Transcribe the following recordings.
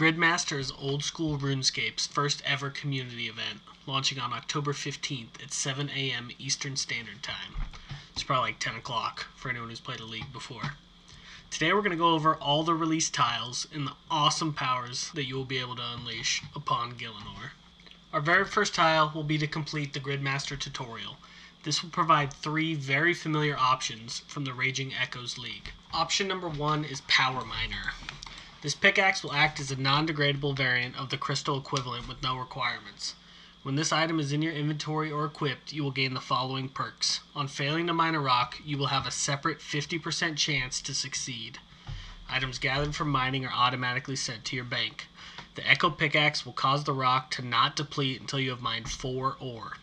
Gridmaster is Old School RuneScape's first ever community event, launching on October 15th at 7 a.m. Eastern Standard Time. It's probably like 10 o'clock for anyone who's played a league before. Today we're going to go over all the release tiles and the awesome powers that you will be able to unleash upon Gielinor. Our very first tile will be to complete the Gridmaster tutorial. This will provide 3 very familiar options from the Raging Echoes League. Option number 1 is Power Miner. This pickaxe will act as a non-degradable variant of the crystal equivalent with no requirements. When this item is in your inventory or equipped, you will gain the following perks. On failing to mine a rock, you will have a separate 50% chance to succeed. Items gathered from mining are automatically sent to your bank. The Echo Pickaxe will cause the rock to not deplete until you have mined 4 ore.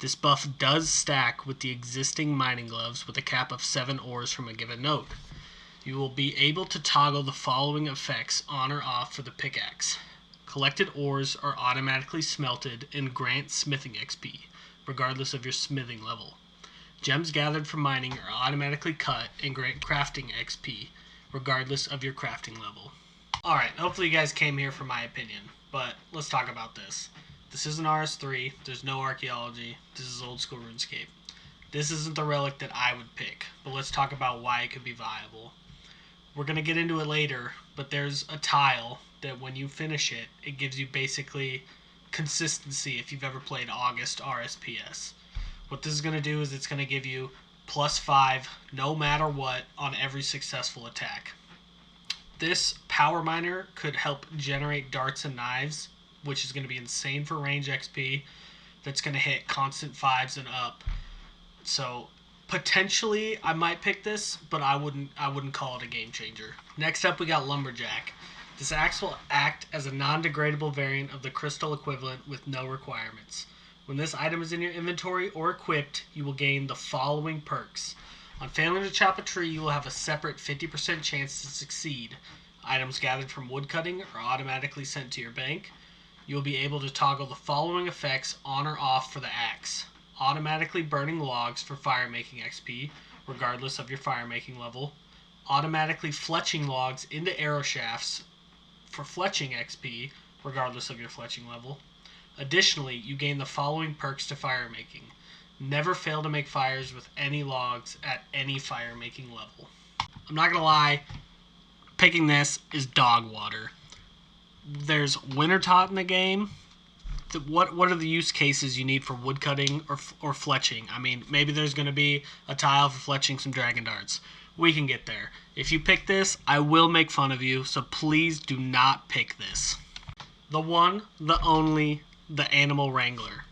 This buff does stack with the existing mining gloves with a cap of 7 ores from a given node. You will be able to toggle the following effects on or off for the pickaxe. Collected ores are automatically smelted and grant smithing XP, regardless of your smithing level. Gems gathered from mining are automatically cut and grant crafting XP, regardless of your crafting level. Alright, hopefully you guys came here for my opinion, but let's talk about this. This isn't RS3, there's no archaeology, this is Old School RuneScape. This isn't the relic that I would pick, but let's talk about why it could be viable. We're going to get into it later, but there's a tile that when you finish it, it gives you basically consistency if you've ever played August RSPS. What this is going to do is it's going to give you +5 no matter what on every successful attack. This Power Miner could help generate darts and knives, which is going to be insane for range XP. That's going to hit constant 5s and up. So potentially I might pick this, but I wouldn't call it a game changer. Next up we got Lumberjack. This axe will act as a non-degradable variant of the crystal equivalent with no requirements. When this item is in your inventory or equipped, you will gain the following perks. On failing to chop a tree, you will have a separate 50% chance to succeed. Items gathered from woodcutting are automatically sent to your bank. You will be able to toggle the following effects on or off for the axe. Automatically burning logs for fire making XP, regardless of your fire making level. Automatically fletching logs into arrow shafts for fletching XP, regardless of your fletching level. Additionally, you gain the following perks to fire making. Never fail to make fires with any logs at any fire making level. I'm not gonna lie, picking this is dog water. There's Wintertot in the game. What are the use cases you need for woodcutting or fletching? I mean, maybe there's going to be a tile for fletching some dragon darts. We can get there. If you pick this, I will make fun of you, so please do not pick this. The one, the only, the Animal Wrangler.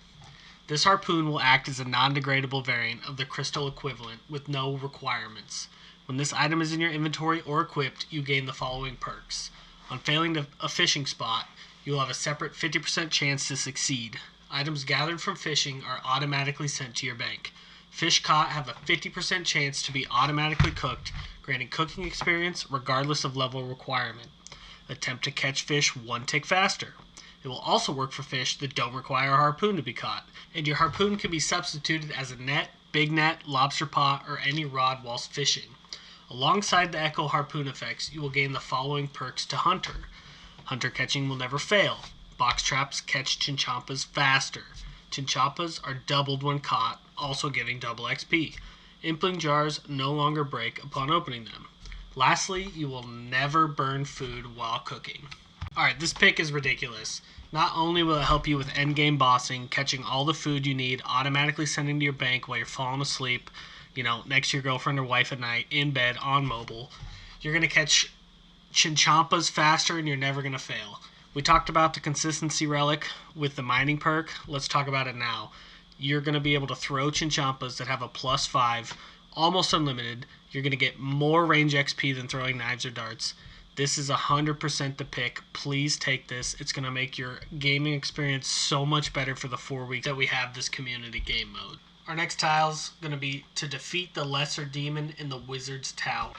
This harpoon will act as a non-degradable variant of the crystal equivalent with no requirements. When this item is in your inventory or equipped, you gain the following perks. On failing to a fishing spot, you will have a separate 50% chance to succeed. Items gathered from fishing are automatically sent to your bank. Fish caught have a 50% chance to be automatically cooked, granting cooking experience regardless of level requirement. Attempt to catch fish 1 tick faster. It will also work for fish that don't require a harpoon to be caught, and your harpoon can be substituted as a net, big net, lobster pot, or any rod whilst fishing. Alongside the Echo Harpoon effects, you will gain the following perks to Hunter. Hunter catching will never fail. Box traps catch Chinchampas faster. Chinchampas are doubled when caught, also giving double XP. Impling jars no longer break upon opening them. Lastly, you will never burn food while cooking. Alright, this pick is ridiculous. Not only will it help you with endgame bossing, catching all the food you need, automatically sending to your bank while you're falling asleep, next to your girlfriend or wife at night, in bed, on mobile, you're going to catch Chinchampas faster and you're never going to fail. We talked about the consistency relic with the mining perk. Let's talk about it now. You're going to be able to throw Chinchampas that have a +5, almost unlimited. You're going to get more range XP than throwing knives or darts. This is 100% the pick. Please take this. It's going to make your gaming experience so much better for the 4 weeks that we have this community game mode. Our next tile is going to be to defeat the lesser demon in the Wizard's Tower.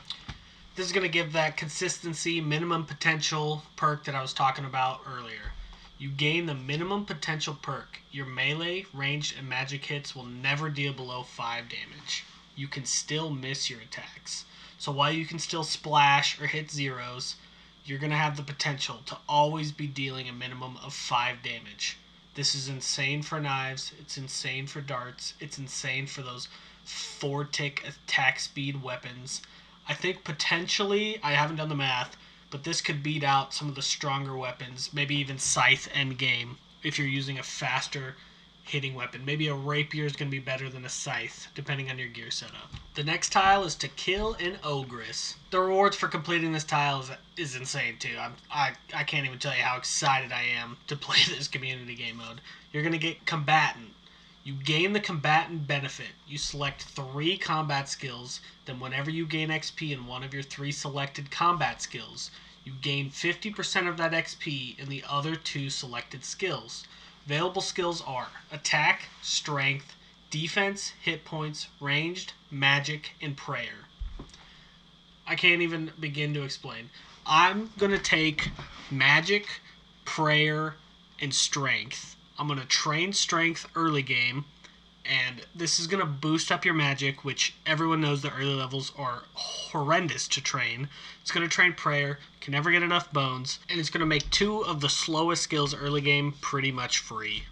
This is going to give that consistency, minimum potential perk that I was talking about earlier. You gain the minimum potential perk. Your melee, ranged, and magic hits will never deal below 5 damage. You can still miss your attacks. So while you can still splash or hit zeros, you're going to have the potential to always be dealing a minimum of 5 damage. This is insane for knives. It's insane for darts. It's insane for those 4-tick attack speed weapons. I think potentially, I haven't done the math, but this could beat out some of the stronger weapons, maybe even Scythe endgame, if you're using a faster hitting weapon. Maybe a rapier is going to be better than a scythe, depending on your gear setup. The next tile is to kill an ogress. The rewards for completing this tile is insane too. I can't even tell you how excited I am to play this community game mode. You're going to get combatant. You gain the combatant benefit. You select 3 combat skills, then whenever you gain XP in one of your 3 selected combat skills, you gain 50% of that XP in the other 2 selected skills. Available skills are attack, strength, defense, hit points, ranged, magic, and prayer. I can't even begin to explain. I'm going to take magic, prayer, and strength. I'm going to train strength early game, and this is going to boost up your magic, which everyone knows the early levels are horrendous to train. It's going to train prayer, can never get enough bones, and it's going to make 2 of the slowest skills early game pretty much free.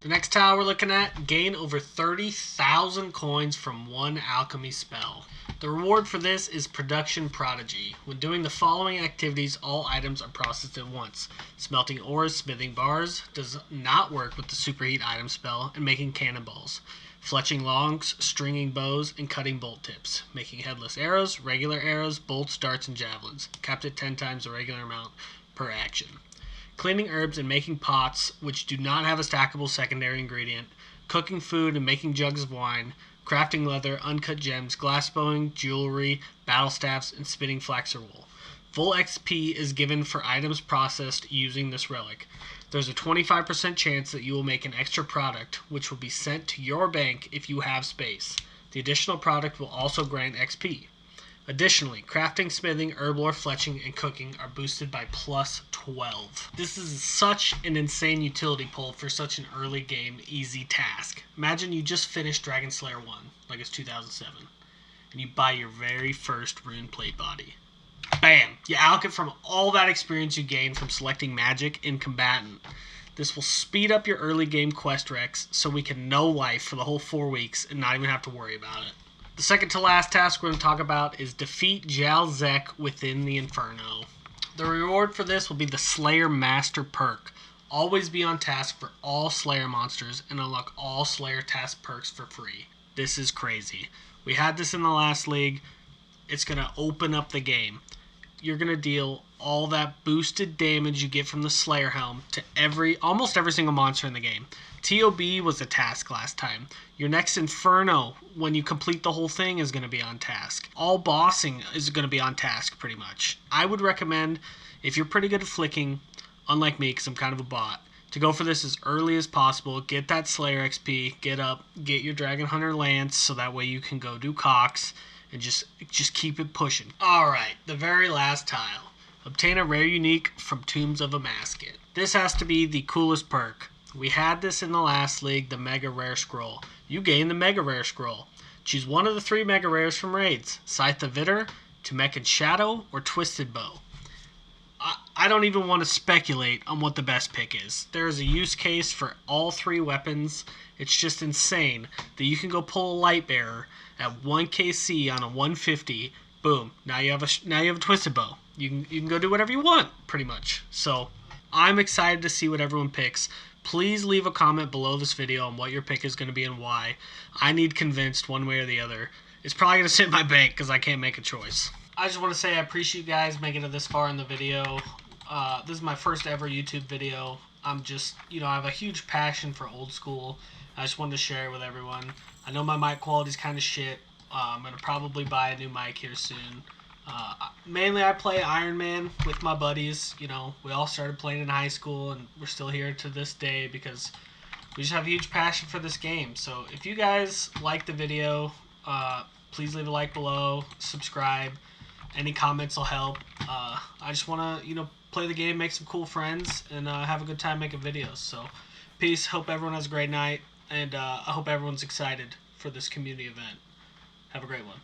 The next tile we're looking at, gain over 30,000 coins from 1 alchemy spell. The reward for this is Production Prodigy. When doing the following activities, all items are processed at once. Smelting ores, smithing bars, does not work with the superheat item spell, and making cannonballs. Fletching longs, stringing bows, and cutting bolt tips. Making headless arrows, regular arrows, bolts, darts, and javelins. Capped at 10 times the regular amount per action. Cleaning herbs and making pots, which do not have a stackable secondary ingredient. Cooking food and making jugs of wine. Crafting leather, uncut gems, glassblowing, jewelry, battle staffs, and spinning flax or wool. Full XP is given for items processed using this relic. There's a 25% chance that you will make an extra product, which will be sent to your bank if you have space. The additional product will also grant XP. Additionally, crafting, smithing, herb lore, fletching, and cooking are boosted by plus 12. This is such an insane utility pull for such an early game easy task. Imagine you just finished Dragon Slayer 1, like it's 2007, and you buy your very first rune plate body. Bam! You allocate from all that experience you gain from selecting magic and combatant. This will speed up your early game quest recs so we can know life for the whole 4 weeks and not even have to worry about it. The second to last task we're going to talk about is defeat Jalzek within the Inferno. The reward for this will be the Slayer Master perk. Always be on task for all Slayer monsters and unlock all Slayer task perks for free. This is crazy. We had this in the last league. It's going to open up the game. You're going to deal all that boosted damage you get from the Slayer Helm to almost every single monster in the game. TOB was a task last time. Your next Inferno, when you complete the whole thing, is going to be on task. All bossing is going to be on task, pretty much. I would recommend, if you're pretty good at flicking, unlike me, because I'm kind of a bot, to go for this as early as possible. Get that Slayer XP, get up, get your Dragon Hunter Lance, so that way you can go do Cox, and just keep it pushing. Alright, the very last tile. Obtain a rare unique from Tombs of a Masket. This has to be the coolest perk. We had this in the last league, the Mega Rare Scroll. You gain the Mega Rare Scroll. Choose one of the 3 Mega Rares from raids. Scythe of Vitter, Tumekan Shadow, or Twisted Bow. I don't even want to speculate on what the best pick is. There is a use case for all 3 weapons. It's just insane that you can go pull a Light Bearer at 1 KC on a 150. Boom. Now you have a Twisted Bow. You can go do whatever you want, pretty much. So I'm excited to see what everyone picks. Please leave a comment below this video on what your pick is going to be and why. I need convinced one way or the other. It's probably going to sit in my bank because I can't make a choice. I just want to say I appreciate you guys making it this far in the video. This is my first ever YouTube video. I'm just, I have a huge passion for old school. I just wanted to share it with everyone. I know my mic quality is kind of shit. I'm going to probably buy a new mic here soon. Mainly I play Iron Man with my buddies. We all started playing in high school and we're still here to this day because we just have a huge passion for this game. So if you guys like the video, please leave a like below, subscribe. Any comments will help. I just want to, play the game, make some cool friends, and have a good time making videos. So peace. Hope everyone has a great night, and I hope everyone's excited for this community event. Have a great one.